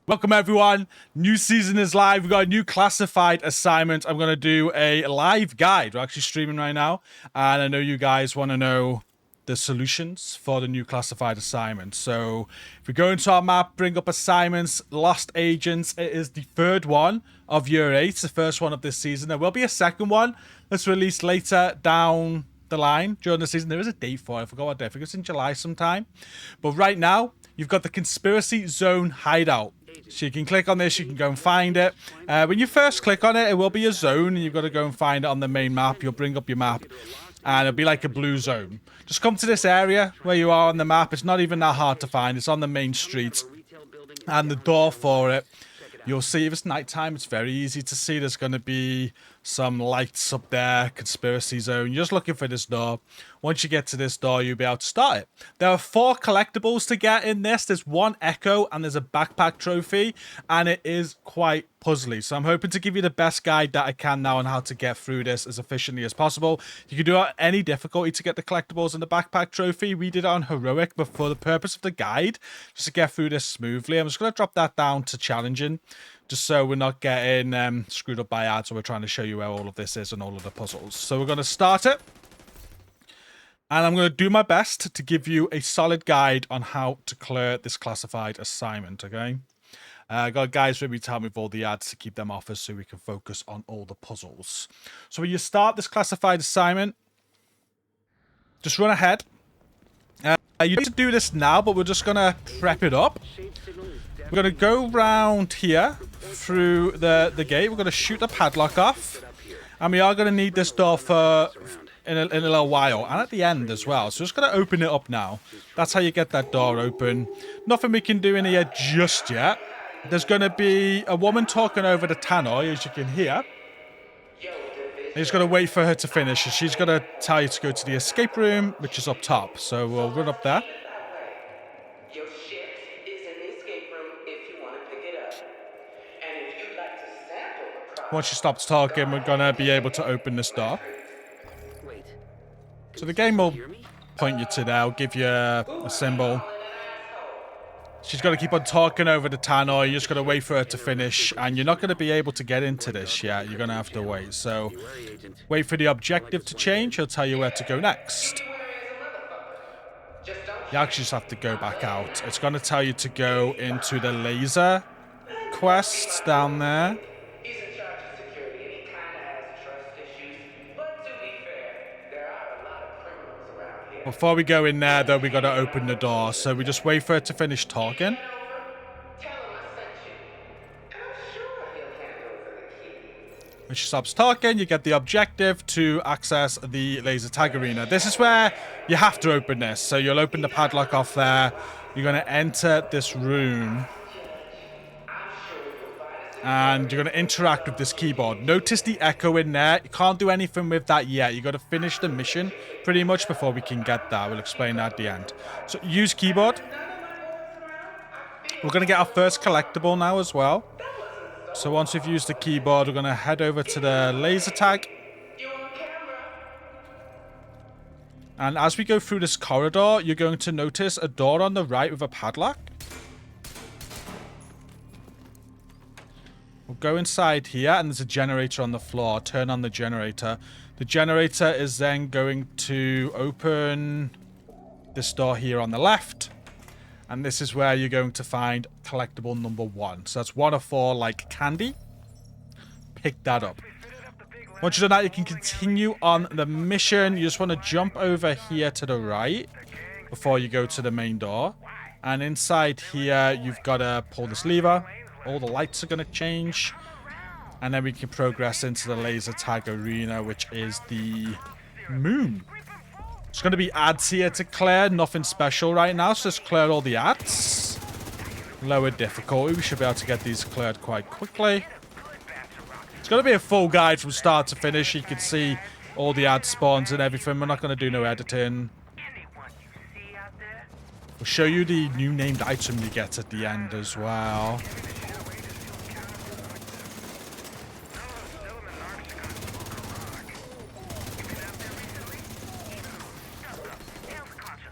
Welcome everyone. New season is live. We've got a new classified assignment. I'm going to do a live guide. We're actually streaming right now. And I know you guys want to know the solutions for the new classified assignment. So if we go into our map, bring up assignments, Lost Agents. It is the third one of year 8. It's the first one of this season. There will be a second one that's released later down the line during the season. There is a date for it. I forgot what day. I think it's in July sometime. But right now, you've got the Conspiracy Zone Hideout. So you can click on this, you can go and find it. When you first click on it, it will be a zone, and you've got to go and find it on the main map. You'll bring up your map, and it'll be like a blue zone. Just come to this area where you are on the map. It's not even that hard to find. It's on the main street. And the door for it, you'll see if it's nighttime, it's very easy to see. There's going to be some lights up there, conspiracy zone. You're just looking for this door. Once you get to this door, you'll be able to start it. There are 4 collectibles to get in this. There's 1 echo and there's a backpack trophy, and it is quite puzzly. So I'm hoping to give you the best guide that I can now on how to get through this as efficiently as possible. You can do it at any difficulty to get the collectibles and the backpack trophy. We did it on heroic, but for the purpose of the guide, just to get through this smoothly, I'm just going to drop that down to challenging, just so we're not getting screwed up by ads. So we're trying to show you where all of this is and all of the puzzles. So we're going to start it. And I'm going to do my best to give you a solid guide on how to clear this classified assignment, okay? I got guys with me to help me with all the ads to keep them off us so we can focus on all the puzzles. So when you start this classified assignment, just run ahead. You need to do this now, but we're just going to prep it up. We're going to go round here through the gate. We're going to shoot the padlock off. And we are going to need this door for in a little while. And at the end as well. So just going to open it up now. That's how you get that door open. Nothing we can do in here just yet. There's going to be a woman talking over the tannoy, as you can hear. You're just going to wait for her to finish. She's going to tell you to go to the escape room, which is up top. So we'll run up there. Once she stops talking, we're going to be able to open this door. So the game will point you to there. I'll give you a symbol. She's got to keep on talking over the tannoy. You're just going to wait for her to finish. And you're not going to be able to get into this yet. You're going to have to wait. So wait for the objective to change. He'll tell you where to go next. You actually just have to go back out. It's going to tell you to go into the laser quests down there. Before we go in there, though, we got to open the door. So we just wait for her to finish talking. When she stops talking, you get the objective to access the laser tag arena. This is where you have to open this. So you'll open the padlock off there. You're going to enter this room. And you're going to interact with this keyboard. Notice the echo in there. You can't do anything with that yet. You got to finish the mission pretty much before we can get that. We'll explain that at the end. So use keyboard. We're going to get our first collectible now as well. So once we've used the keyboard, we're going to head over to the laser tag. And as we go through this corridor, you're going to notice a door on the right with a padlock. We'll go inside here, and there's a generator on the floor. Turn on the generator. The generator is then going to open this door here on the left. And this is where you're going to find collectible number 1. So that's 1 of 4, like candy. Pick that up. Once you've done that, you can continue on the mission. You just want to jump over here to the right before you go to the main door. And inside here, you've got to pull this lever. All the lights are going to change. And then we can progress into the laser tag arena, which is the moon. There's going to be ads here to clear. Nothing special right now, so just clear all the ads. Lower difficulty. We should be able to get these cleared quite quickly. It's going to be a full guide from start to finish. You can see all the ad spawns and everything. We're not going to do no editing. We'll show you the new named item you get at the end as well.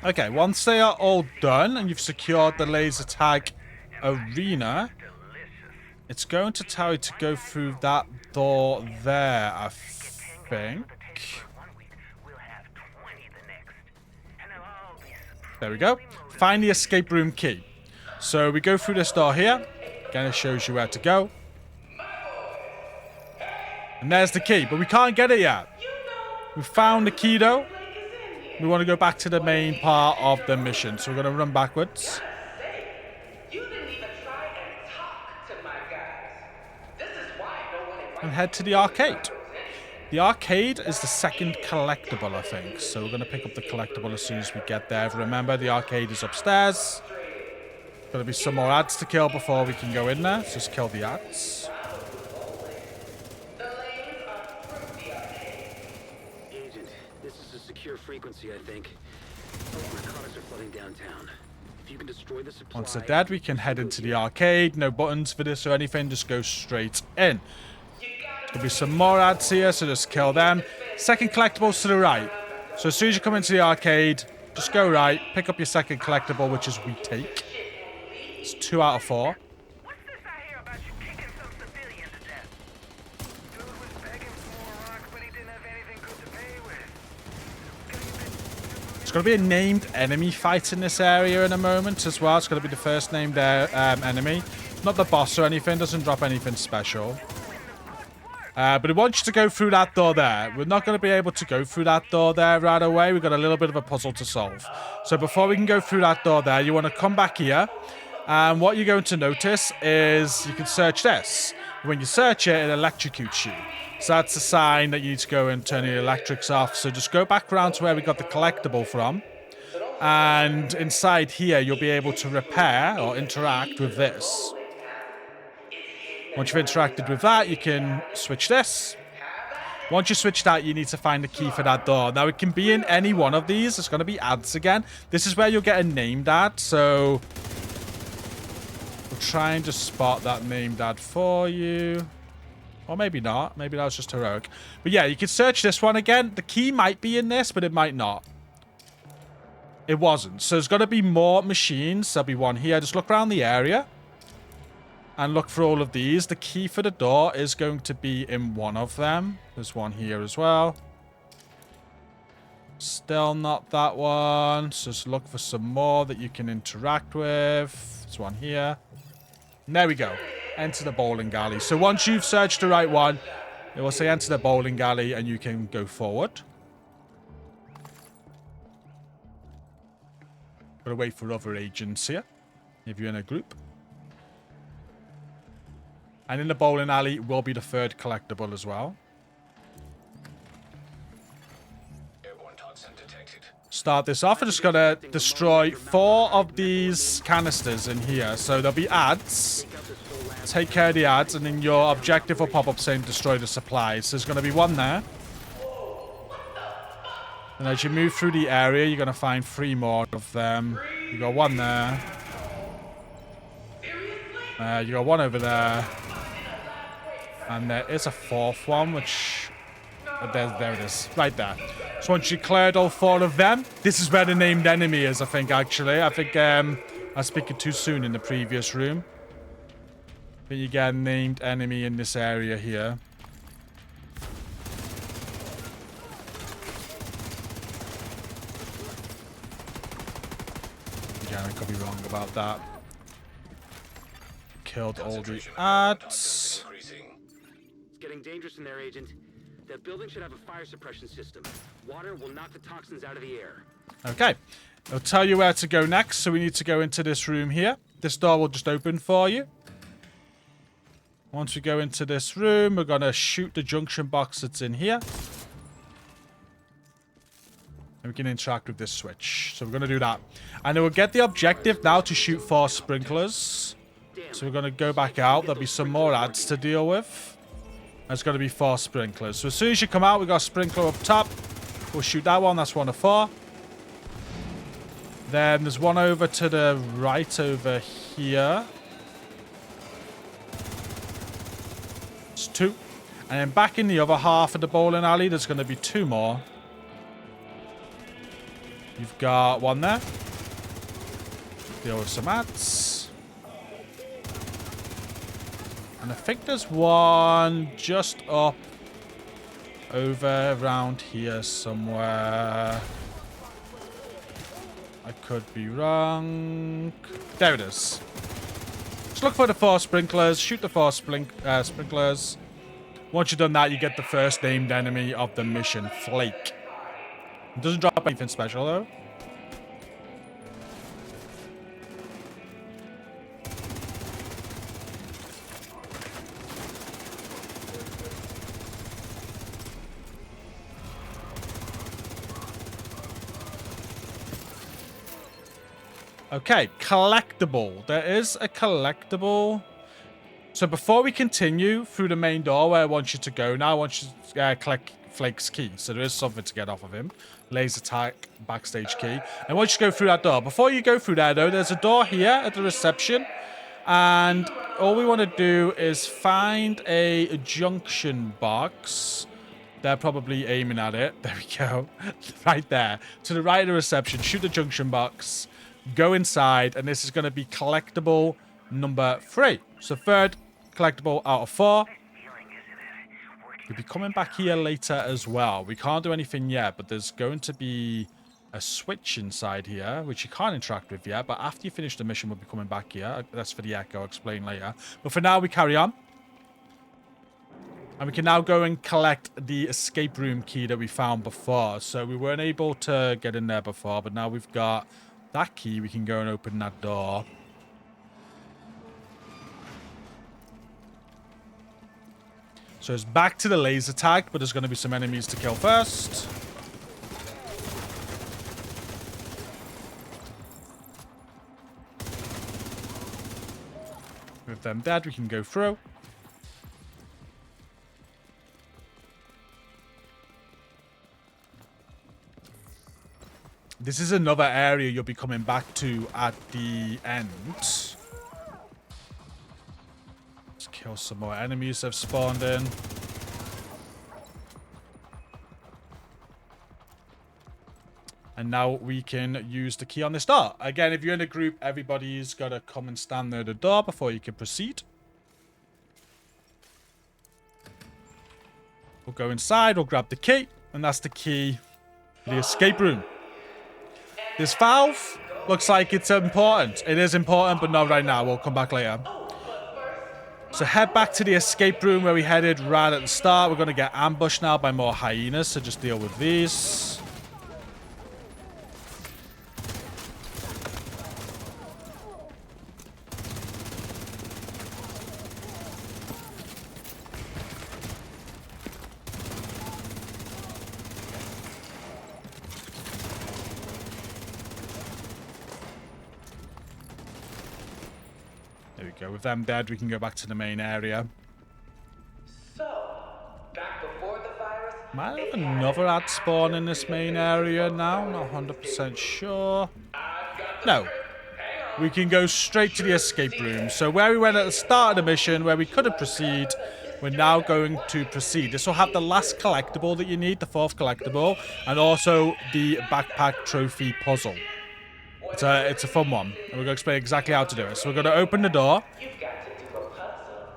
Okay, once they are all done and you've secured the laser tag arena, it's going to tell you to go through that door there, I think. There we go. Find the escape room key. So we go through this door here. Again, it shows you where to go. And there's the key, but we can't get it yet. We found the key though. We want to go back to the main part of the mission. So we're going to run backwards. And head to the arcade. The arcade is the second collectible, I think. So we're going to pick up the collectible as soon as we get there. Remember, the arcade is upstairs. Got to be some more ads to kill before we can go in there. So just kill the ads. Agent, this is a secure frequency, I think. Narcotics are flooding downtown. If you can destroy the supply... Once they're dead, we can head into the arcade. No buttons for this or anything. Just go straight in. There'll be some more ads here, so just kill them. Second collectible's to the right. So as soon as you come into the arcade, just go right, pick up your second collectible, which is retake. It's 2 out of 4. What's this I hear about you kicking some civilian to death? Dude was begging for more rock, but he didn't have anything good to pay with. There's going to be a named enemy fight in this area in a moment as well. It's going to be the first named enemy. Not the boss or anything, doesn't drop anything special. But it wants you to go through that door there. We're not going to be able to go through that door there right away. We've got a little bit of a puzzle to solve. So before we can go through that door there, you want to come back here. And what you're going to notice is you can search this. When you search it, it electrocutes you. So that's a sign that you need to go and turn the electrics off. So just go back around to where we got the collectible from. And inside here, you'll be able to repair or interact with this. Once you've interacted with that, you can switch this. Once you switch that, you need to find the key for that door. Now, it can be in any one of these. It's going to be ads again. This is where you'll get a named ad. So we'll try and just spot that named ad for you. Or maybe not. Maybe that was just heroic. But yeah, you can search this one again. The key might be in this, but it might not. It wasn't. So there's got to be more machines. There'll be one here. Just look around the area. And look for all of these. The key for the door is going to be in one of them. There's one here as well. Still not that one. So just look for some more that you can interact with. There's one here. And there we go. Enter the bowling alley. So once you've searched the right one, it will say enter the bowling alley and you can go forward. Gotta wait for other agents here. If you're in a group. And in the bowling alley will be the third collectible as well. Start this off. I'm just going to destroy 4 of these canisters in here. So there'll be ads. Take care of the ads. And then your objective will pop up saying destroy the supplies. So there's going to be one there. And as you move through the area, you're going to find 3 more of them. You got one there. You got one over there. And there is a 4th one, which... there it is. Right there. So once you cleared all 4 of them, this is where the named enemy is, I think, actually. I think I was speaking too soon in the previous room. I think you get a named enemy in this area here. Again, I could be wrong about that. Killed all the ads. Getting dangerous in there, Agent. That building should have a fire suppression system. Water will knock the toxins out of the air. Okay. It'll tell you where to go next, so we need to go into this room here. This door will just open for you. Once we go into this room, we're going to shoot the junction box that's in here. And we can interact with this switch. So we're going to do that. And then we'll get the objective now to shoot 4 sprinklers. So we're going to go back out. There'll be some more ads to deal with. There's going to be 4 sprinklers. So as soon as you come out, we've got a sprinkler up top. We'll shoot that one. That's 1 of 4. Then there's one over to the right over here. It's 2. And then back in the other half of the bowling alley, there's going to be 2 more. You've got one there. Deal with some ads. And I think there's one just up over around here somewhere. I could be wrong. There it is. Just look for the 4 sprinklers. Shoot the 4 sprinklers. Once you've done that, you get the first named enemy of the mission, Flake. It doesn't drop anything special, though. Okay, collectible. There is a collectible. So before we continue through the main door where I want you to go now, I want you to collect Flake's key. So there is something to get off of him. Laser tag, backstage key. I want you to go through that door. Before you go through there, though, there's a door here at the reception. And all we want to do is find a junction box. They're probably aiming at it. There we go. Right there. To the right of the reception. Shoot the junction box. Go inside. And this is going to be collectible number 3. So third collectible out of 4. We'll be coming back here later as well. We can't do anything yet, but there's going to be a switch inside here, which you can't interact with yet. But after you finish the mission, we'll be coming back here. That's for the echo. I'll explain later. But for now, we carry on. And we can now go and collect the escape room key that we found before. So we weren't able to get in there before, but now we've got that key. We can go and open that door. So it's back to the laser tag, but there's going to be some enemies to kill first. With them dead, we can go through. This is another area you'll be coming back to at the end. Let's kill some more enemies that have spawned in. And now we can use the key on this door. Again, if you're in a group, everybody's got to come and stand near the door before you can proceed. We'll go inside, we'll grab the key, and that's the key for the escape room. This valve looks like it's important. It is important, but not right now. We'll come back later. So head back to the escape room where we headed right at the start. We're going to get ambushed now by more hyenas, so just deal with these. With them dead, we can go back to the main area. So, back before the virus, Might have another ad spawn in this main area now. Not 100% sure. No. We can go straight to the escape room. So where we went at the start of the mission, where we couldn't proceed, we're now going to proceed. This will have the last collectible that you need, the 4th collectible, and also the backpack trophy puzzle. It's a fun one, and we're going to explain exactly how to do it. So we're going to open the door. you've got to do a puzzle.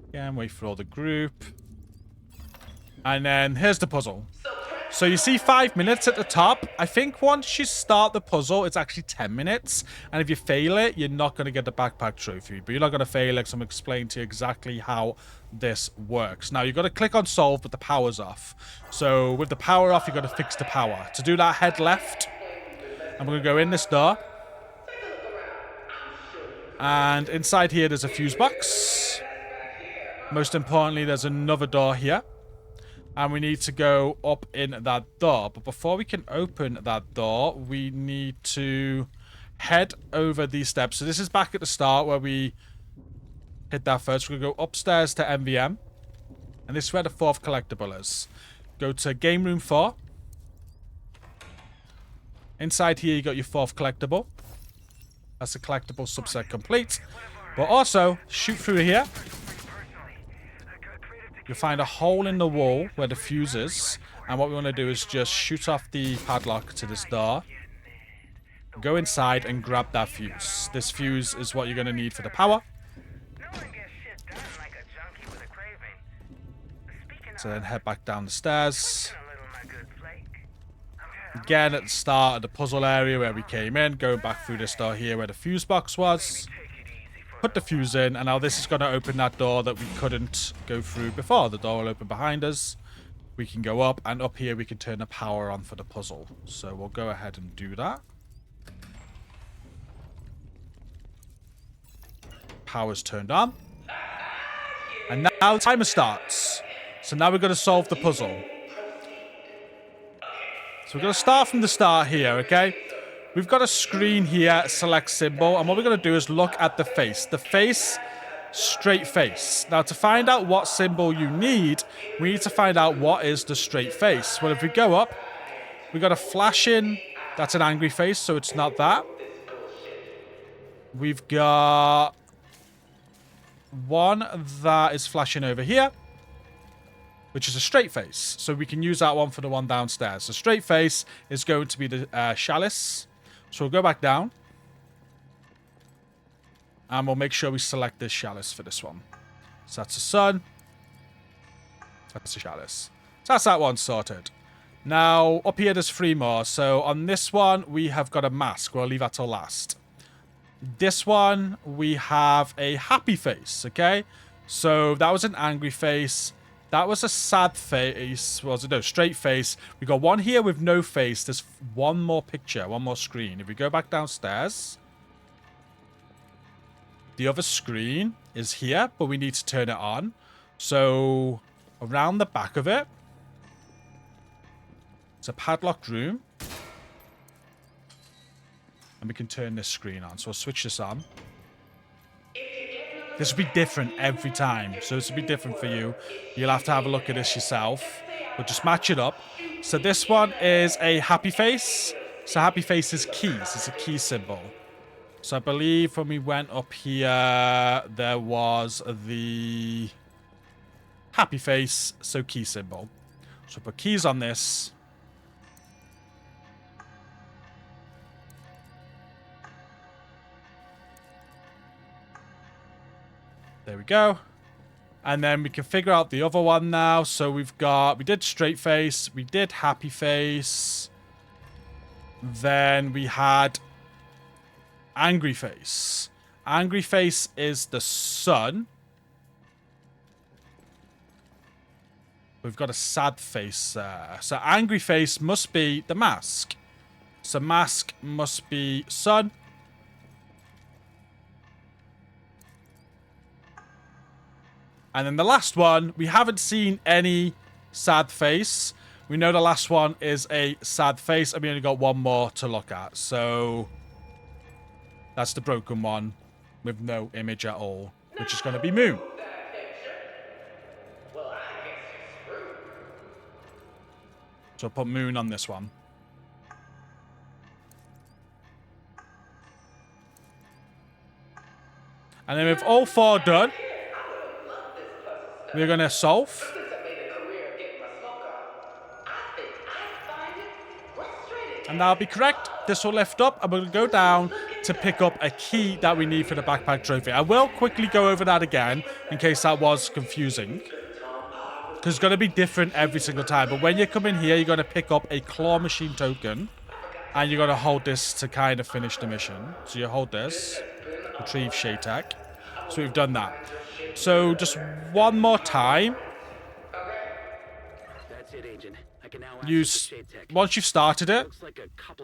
Again, wait for all the group. And then here's the puzzle. So you see 5 minutes at the top. I think once you start the puzzle, it's actually 10 minutes. And if you fail it, you're not going to get the backpack trophy. But you're not going to fail it, because I'm explaining to you exactly how this works. Now, you've got to click on solve, but the power's off. So with the power off, you've got to fix the power. To do that, head left. And we're going to go in this door. And inside here, there's a fuse box. Most importantly, there's another door here. And we need to go up in that door. But before we can open that door, we need to head over these steps. So this is back at the start where we hit that first. We're going to go upstairs to MVM. And this is where the 4th collectible is. Go to Game Room 4. Inside here, you got your 4th collectible. That's the collectible subset complete. But also, shoot through here. You'll find a hole in the wall where the fuse is. And what we want to do is just shoot off the padlock to this door. Go inside and grab that fuse. This fuse is what you're going to need for the power. No one gets shit done like a junkie with a craving. Speaking So of, then head back down the stairs. a little my good flake. Again, at the start of the puzzle area where we came in, going back through this door here where the fuse box was. Take it easy for Put the fuse in, and now this is going to open that door that we couldn't go through before. The door will open behind us. We can go up, and up here we can turn the power on for the puzzle. So we'll go ahead and do that. Power's turned on. And now the timer starts. So now we're going to solve the puzzle. So we're going to start from the start here, okay? We've got a screen here, select symbol, and what we're going to do is look at the face. The face, straight face. Now, to find out what symbol you need, we need to find out what is the straight face. Well, if we go up, we got a flash in. That's an angry face, so it's not that. We've got one that is flashing over here, which is a straight face. So we can use that one for the one downstairs. The straight face is going to be the chalice. So we'll go back down. And we'll make sure we select this chalice for this one. So that's the sun. That's the chalice. So that's that one sorted. Now, up here there's 3 more. So on this one, we have got a mask. We'll leave that till last. This one, we have a happy face, okay? So that was an angry face. That was a sad face. Well, no, straight face. We got one here with no face. There's one more picture, one more screen. If we go back downstairs, the other screen is here, but we need to turn it on. So around the back of it, it's a padlocked room. And we can turn this screen on. So I'll switch this on. This will be different every time. So this will be different for you. You'll have to have a look at this yourself. But just match it up. So this one is a happy face. So happy face is keys. It's a key symbol. So I believe when we went up here, there was the happy face. So key symbol. So put keys on this. There we go. And then we can figure out the other one now. So we did straight face. We did happy face. Then we had angry face. Angry face is the sun. We've got a sad face there. So angry face must be the mask. So mask must be sun. And then the last one, we haven't seen any sad face. We know the last one is a sad face, and we only got one more to look at. So that's the broken one with no image at all, which is going to be Moon. So I'll put Moon on this one. And then with all 4 done, we're going to solve. And that'll be correct. This will lift up, and we'll go down to pick up a key that we need for the backpack trophy. I will quickly go over that again, in case that was confusing. Because it's going to be different every single time. But when you come in here, you're going to pick up a claw machine token. And you're going to hold this to kind of finish the mission. So you hold this. Retrieve Shaytek. So we've done that. So just one more time. That's it, Agent. I can now Once you've started it,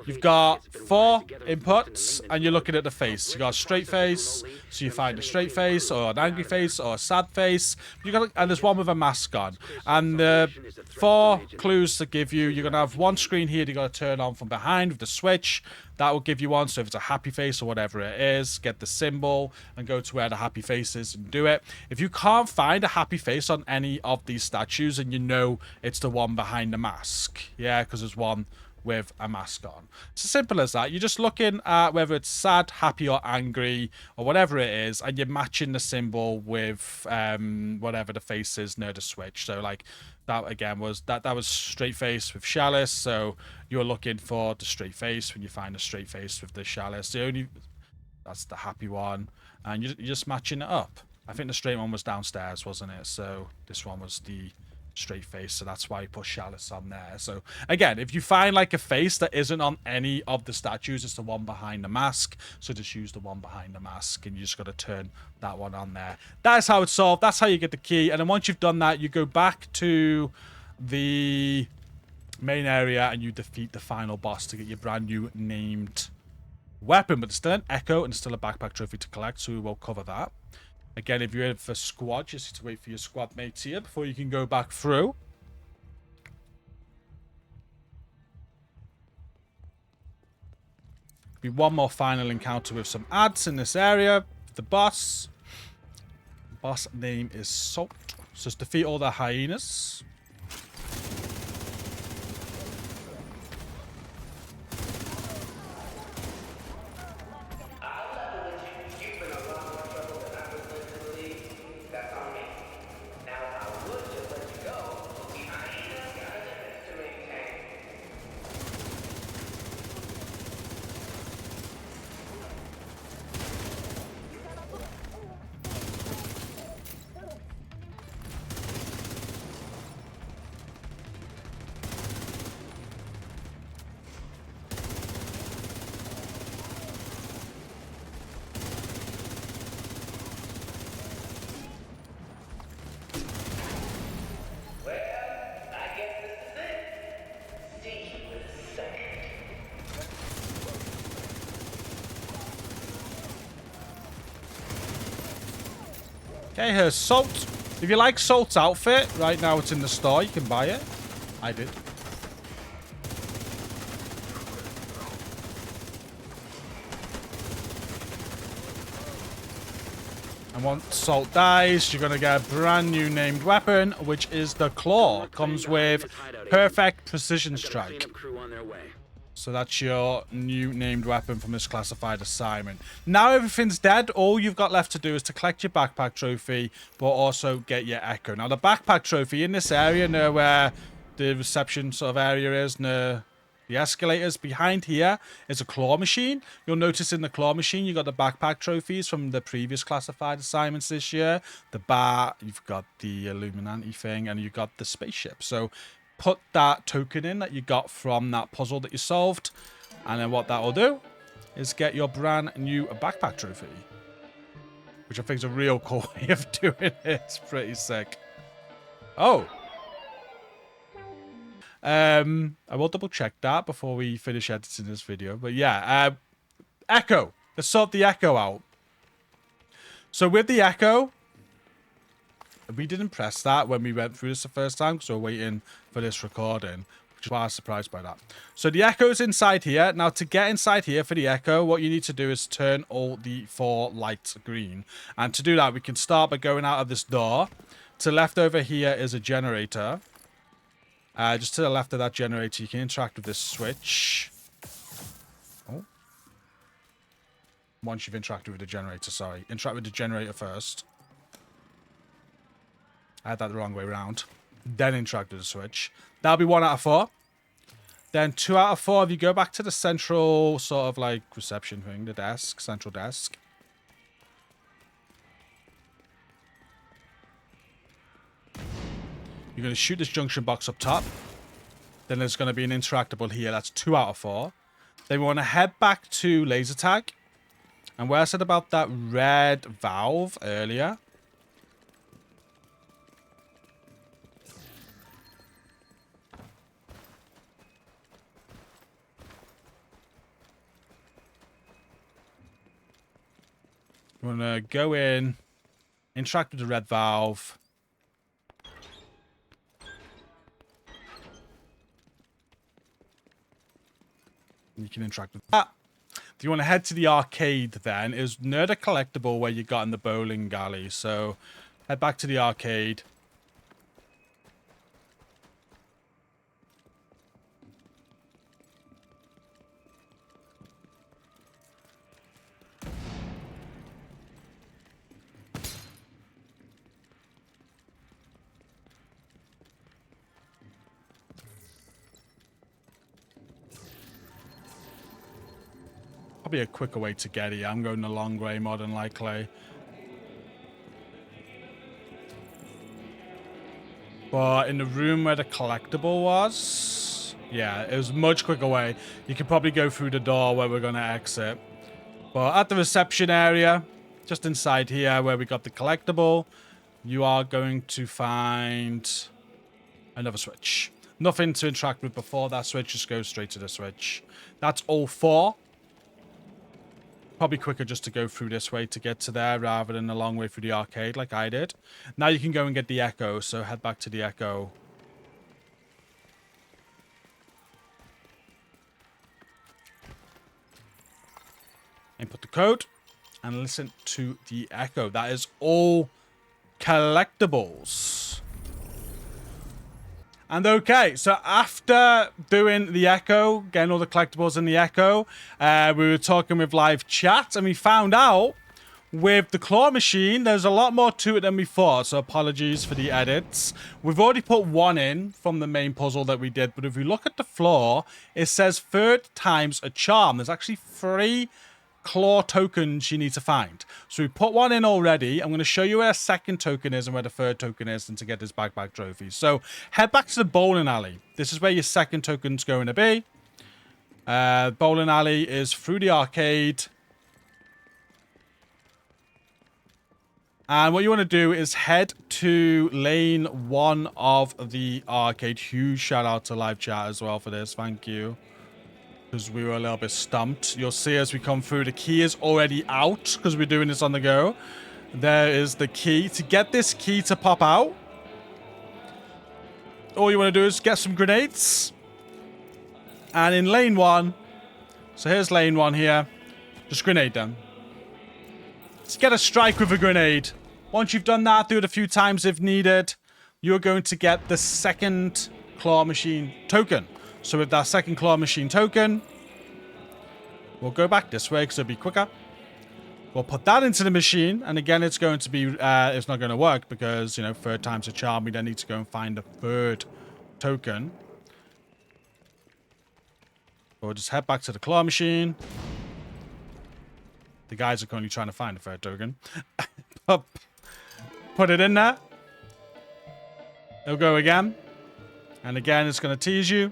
you've got 4 inputs, and you're looking at the face. You got a straight face, so you find a straight face, or an angry face, or a sad face. And there's one with a mask on. And the 4 clues to give you, you're gonna have one screen here. You got to turn on from behind with the switch. That will give you one. So if it's a happy face or whatever it is, get the symbol and go to where the happy face is and do it. If you can't find a happy face on any of these statues, and you know it's the one behind the mask, yeah, because there's one with a mask on. It's as simple as that. You're just looking at whether it's sad, happy, or angry, or whatever it is, and you're matching the symbol with whatever the face is near the switch. So like that again was that was straight face with chalice. So you're looking for the straight face when you find a straight face with the chalice. That's the happy one, and you're just matching it up. I think the straight one was downstairs, wasn't it? So this one was the straight face, so that's why you put chalice on there. So again, if you find like a face that isn't on any of the statues, it's the one behind the mask, so just use the one behind the mask, and you just got to turn that one on there. That's how it's solved. That's how you get the key. And then once you've done that, you go back to the main area and you defeat the final boss to get your brand new named weapon. But there's still an echo and there's still a backpack trophy to collect, so we will cover that. Again, if you're in for squad, you just need to wait for your squad mates here before you can go back through. Be one more final encounter with some ads in this area. The boss. Boss name is Salt. So just defeat all the hyenas. Okay, here's Salt. If you like Salt's outfit, right now it's in the store. You can buy it. I did. And once Salt dies, you're going to get a brand new named weapon, which is the Claw. Comes with perfect precision strike. So that's your new named weapon from this classified assignment. Now everything's dead. All you've got left to do is to collect your backpack trophy, but also get your echo. Now the backpack trophy in this area, near where the reception sort of area is, near the escalators, behind here is a claw machine. You'll notice in the claw machine, you got the backpack trophies from the previous classified assignments this year. The bar, you've got the Illuminati thing, and you've got the spaceship. So put that token in that you got from that puzzle that you solved, and then what that will do is get your brand new backpack trophy, which I think is a real cool way of doing it. It's pretty sick. Oh, I will double check that before we finish editing this video, but yeah, echo. Let's sort the echo out. So with the echo, we didn't press that when we went through this the first time because we were waiting for this recording, which is why I was surprised by that. So the echo's inside here. Now to get inside here for the echo, what you need to do is turn all the 4 lights green. And to do that, we can start by going out of this door. To the left over here is a generator. Just to the left of that generator, you can interact with this switch. Oh. Once you've interacted with the generator, sorry. Interact with the generator first. I had that the wrong way around. Then interact with the switch. That'll be 1 out of 4. Then 2 out of 4, if you go back to the central sort of like reception thing, the desk, central desk. You're going to shoot this junction box up top. Then there's going to be an interactable here. That's 2 out of 4. Then we want to head back to laser tag. And where I said about that red valve earlier, we're going to go in, interact with the red valve. You can interact with that. If you want to head to the arcade then, is near the collectible where you got in the bowling alley. So head back to the arcade. Probably a quicker way to get here. I'm going the long way more than likely. But in the room where the collectible was, yeah, it was a much quicker way. You could probably go through the door where we're going to exit. But at the reception area, just inside here where we got the collectible, you are going to find another switch. Nothing to interact with before that switch, just go straight to the switch. That's all 4. Probably quicker just to go through this way to get to there rather than a long way through the arcade like I did. Now you can go and get the Echo, so head back to the Echo. Input the code and listen to the Echo. That is all collectibles. And okay, so after doing the Echo, getting all the collectibles in the Echo, we were talking with live chat, and we found out with the claw machine, there's a lot more to it than we thought, so apologies for the edits. We've already put 1 in from the main puzzle that we did, but if we look at the floor, it says 3rd time's a charm. There's actually 3 claw tokens you need to find. So we put 1 in already. I'm going to show you where a 2nd token is and where the 3rd token is and to get this backpack trophy. So head back to the bowling alley. This is where your 2nd token's going to be. Bowling alley is through the arcade. And what you want to do is head to lane 1 of the arcade. Huge shout out to live chat as well for this. Thank you. Because we were a little bit stumped. You'll see as we come through, the key is already out because we're doing this on the go. There is the key. To get this key to pop out, all you want to do is get some grenades. And in lane 1, so here's lane 1 here, just grenade them. Let's get a strike with a grenade. Once you've done that, do it a few times if needed, you're going to get the 2nd claw machine token. So with that 2nd claw machine token, we'll go back this way because it'll be quicker. We'll put that into the machine, and again, it's going to be, it's not going to work because, you know, 3rd time's a charm. We then need to go and find the 3rd token. We'll just head back to the claw machine. The guys are currently trying to find the 3rd token. Put it in there. It'll go again. And again, it's going to tease you.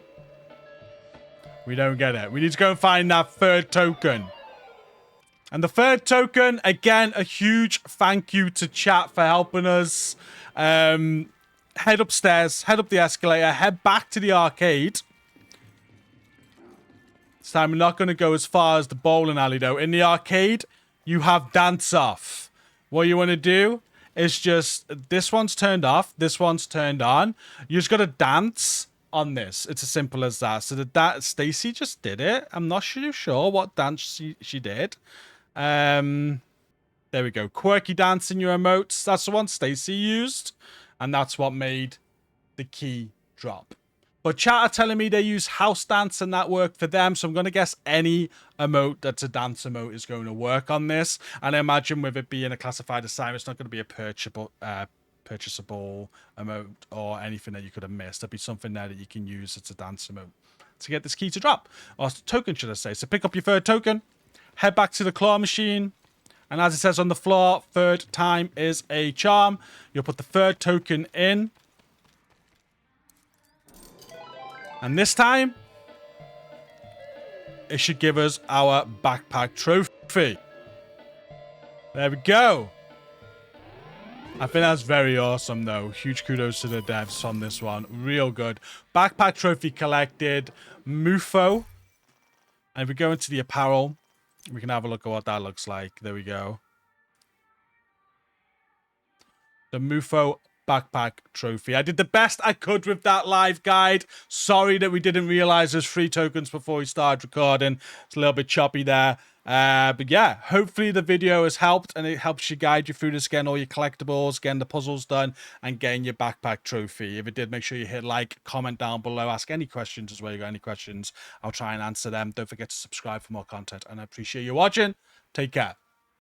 We don't get it. We need to go and find that 3rd token. And the 3rd token, again, a huge thank you to chat for helping us. Head upstairs, head up the escalator, head back to the arcade. This time we're not going to go as far as the bowling alley, though. In the arcade, you have dance off. What you want to do is just, this one's turned off, this one's turned on. You just got to dance on this. It's as simple as that. So that Stacy just did it. I'm not sure what dance she did. There we go. Quirky dance in your emotes. That's the one Stacy used. And that's what made the key drop. But chat are telling me they use house dance and that worked for them. So I'm going to guess any emote that's a dance emote is going to work on this. And I imagine with it being a classified assignment, it's not going to be a purchasable emote or anything that you could have missed. There'll be something there that you can use as a dance emote to get this key to drop. Or token, should I say. So pick up your 3rd token. Head back to the claw machine. And as it says on the floor, 3rd time is a charm. You'll put the 3rd token in. And this time, it should give us our backpack trophy. There we go. I think that's very awesome, though. Huge kudos to the devs on this one. Real good. Backpack trophy collected. Mufo. And if we go into the apparel, we can have a look at what that looks like. There we go. The Mufo backpack trophy. I did the best I could with that live guide. Sorry that we didn't realize there's 3 tokens before we started recording. It's a little bit choppy there. But yeah, hopefully the video has helped and it helps you guide you through this, getting all your collectibles, getting the puzzles done, and getting your backpack trophy. If it did, make sure you hit like, comment down below, ask any questions as well. You got any questions, I'll try and answer them. Don't forget to subscribe for more content, and I appreciate you watching. Take care.